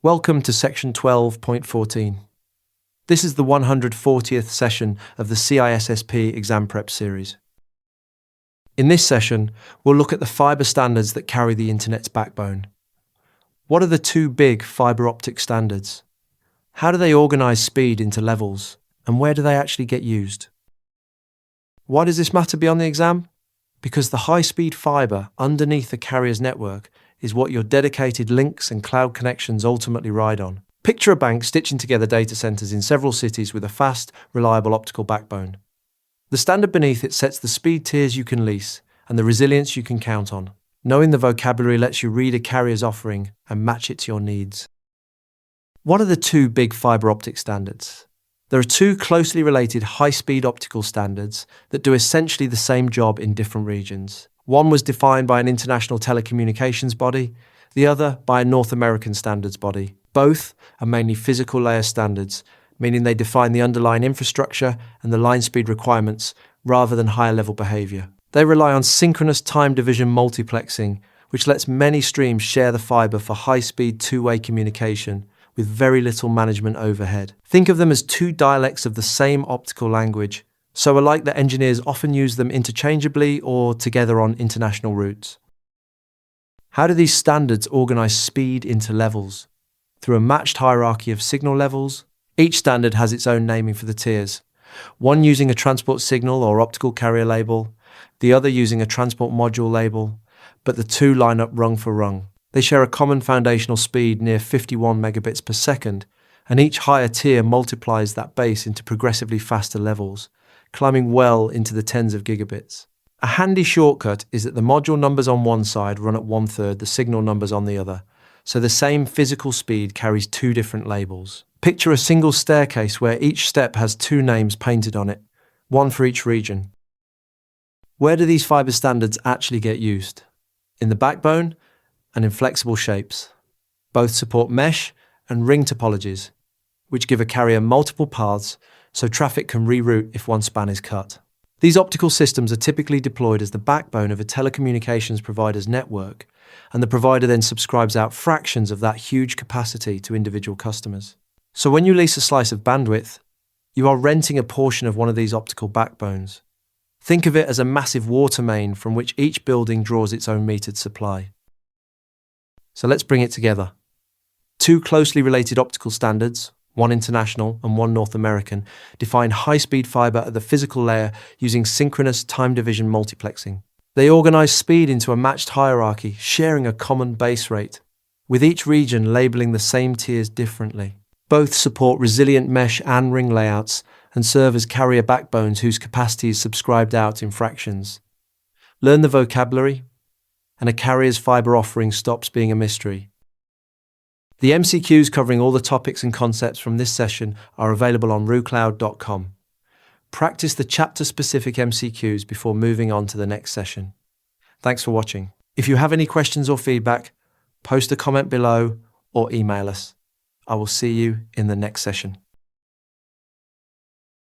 Welcome to section 12.14. This is the 140th session of the CISSP exam prep series. In this session, we'll look at the fiber standards that carry the Internet's backbone. What are the two big fiber optic standards? How do they organize speed into levels? And where do they actually get used? Why does this matter beyond the exam? Because the high-speed fiber underneath the carrier's network is what your dedicated links and cloud connections ultimately ride on. Picture a bank stitching together data centers in several cities with a fast, reliable optical backbone. The standard beneath it sets the speed tiers you can lease and the resilience you can count on. Knowing the vocabulary lets you read a carrier's offering and match it to your needs. What are the two big fiber optic standards? There are two closely related high-speed optical standards that do essentially the same job in different regions. One was defined by an international telecommunications body, the other by a North American standards body. Both are mainly physical layer standards, meaning they define the underlying infrastructure and the line speed requirements rather than higher-level behavior. They rely on synchronous time division multiplexing, which lets many streams share the fiber for high-speed two-way communication with very little management overhead. Think of them as two dialects of the same optical language, so alike that engineers often use them interchangeably or together on international routes. How do these standards organize speed into levels? Through a matched hierarchy of signal levels. Each standard has its own naming for the tiers, one using a transport signal or optical carrier label, the other using a transport module label, but the two line up rung for rung. They share a common foundational speed near 51 megabits per second, and each higher tier multiplies that base into progressively faster levels, climbing well into the tens of gigabits. A handy shortcut is that the module numbers on one side run at 1/3 the signal numbers on the other, so the same physical speed carries two different labels. Picture a single staircase where each step has two names painted on it, one for each region. Where do these fiber standards actually get used? In the backbone and in flexible shapes. Both support mesh and ring topologies, which give a carrier multiple paths so traffic can reroute if one span is cut. These optical systems are typically deployed as the backbone of a telecommunications provider's network, and the provider then subscribes out fractions of that huge capacity to individual customers. So when you lease a slice of bandwidth, you are renting a portion of one of these optical backbones. Think of it as a massive water main from which each building draws its own metered supply. So let's bring it together. Two closely related optical standards, one international and one North American, define high-speed fiber at the physical layer using synchronous time division multiplexing. They organize speed into a matched hierarchy, sharing a common base rate, with each region labeling the same tiers differently. Both support resilient mesh and ring layouts and serve as carrier backbones whose capacity is subscribed out in fractions. Learn the vocabulary, and a carrier's fiber offering stops being a mystery. The MCQs covering all the topics and concepts from this session are available on RooCloud.com. Practice the chapter-specific MCQs before moving on to the next session. Thanks for watching. If you have any questions or feedback, post a comment below or email us. I will see you in the next session.